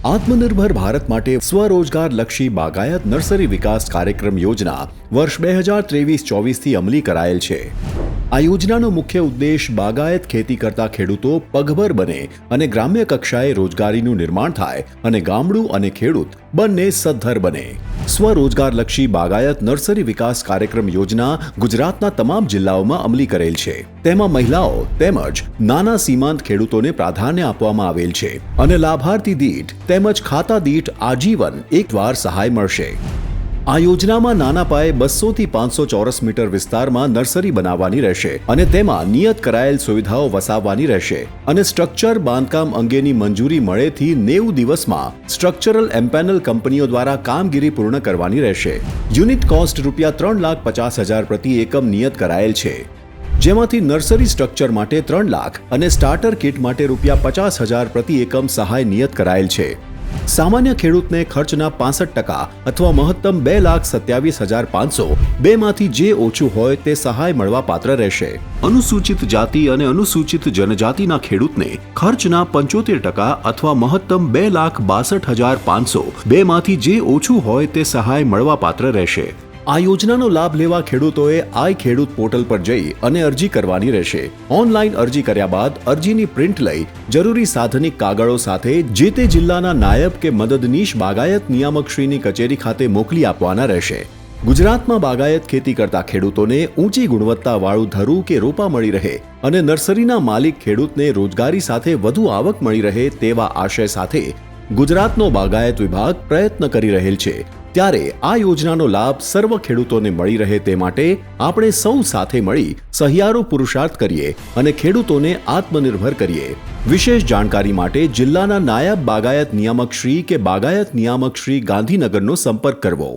આત્મનિર્ભર ભારત માટે સ્વરોજગાર લક્ષી બાગાયત નર્સરી વિકાસ કાર્યક્રમ યોજના વર્ષ 2023-24થી અમલી કરાયેલ છે। આ યોજનાનો મુખ્ય ઉદ્દેશ બાગાયત ખેતી કરતા ખેડૂતો પગભર બને અને ગ્રામ્ય કક્ષાએ રોજગારીનું નિર્માણ થાય અને ગામડું અને ખેડૂત બંને સદ્ધર બને। સ્વરોજગારલક્ષી બાગાયત નર્સરી વિકાસ કાર્યક્રમ યોજના ગુજરાતના તમામ જિલ્લાઓમાં અમલી કરેલ છે। તેમાં મહિલાઓ તેમજ નાના સીમાંત ખેડૂતોને પ્રાધાન્ય આપવામાં આવેલ છે અને લાભાર્થી દીઠ તેમજ ખાતા દીઠ આજીવન એકવાર સહાય મળશે। આ યોજનામાં નાના પાયે 200 થી 500 ચોરસ મીટર વિસ્તારમાં નર્સરી બનાવવાની રહેશે અને તેમાં નિયત કરાયેલ સુવિધાઓ વસાવવાની રહેશે અને સ્ટ્રક્ચર બાંધકામ અંગેની મંજૂરી મળેથી 90 દિવસમાં સ્ટ્રક્ચરલ એમ્પેનલ કંપનીઓ દ્વારા કામગીરી પૂર્ણ કરવાની રહેશે। યુનિટ કોસ્ટ ₹3,50,000 પ્રતિ એકમ નિયત કરાયેલ છે, જેમાંથી નર્સરી સ્ટ્રક્ચર માટે 3 લાખ અને સ્ટાર્ટર કિટ માટે ₹50,000 પ્રતિ એકમ સહાય નિયત કરાયેલ છે। સામાન્ય ખેડૂતને ખર્ચના 65% અથવા મહત્તમ ₹2,27,500 બેમાંથી જે ઓછું હોય તે સહાય મળવા પાત્ર રહેશે। અનુસૂચિત જાતિ અને અનુસૂચિત જનજાતિના ખેડૂતને ખર્ચના 75% અથવા મહત્તમ ₹2,62,500 બેમાંથી જે ઓછું હોય તે સહાય મળવા પાત્ર રહેશે। આ યોજનાનો લાભ લેવા ખેડૂતોએ આઈ ખેડૂત પોર્ટલ પર જઈ અને અરજી કરવાની રહેશે। ઓનલાઈન અરજી કર્યા બાદ અરજીની પ્રિન્ટ લઈ જરૂરી સાધનિક કાગળો સાથે જે તે જિલ્લાના નાયબ કે મદદનીશ બાગાયત નિયામકશ્રીની કચેરી ખાતે મોકલી આપવાના રહેશે। ગુજરાતમાં બાગાયત ખેતી કરતા ખેડૂતોને ઊંચી ગુણવત્તાવાળું ધરું કે રોપા મળી રહે અને નર્સરીના માલિક ખેડૂતને રોજગારી સાથે વધુ આવક મળી રહે તેવા આશય સાથે ગુજરાતનો બાગાયત વિભાગ પ્રયત્ન કરી રહેલ છે। ત્યારે આ યોજનાનો લાભ સર્વ ખેડૂતોને મળી રહે તે માટે આપણે સૌ સાથે મળી સહિયારો પુરુષાર્થ કરીએ અને ખેડૂતોને આત્મનિર્ભર કરીએ। વિશેષ જાણકારી માટે જિલ્લાના નાયબ બાગાયત નિયામક શ્રી કે બાગાયત નિયામક શ્રી ગાંધીનગરનો સંપર્ક કરવો।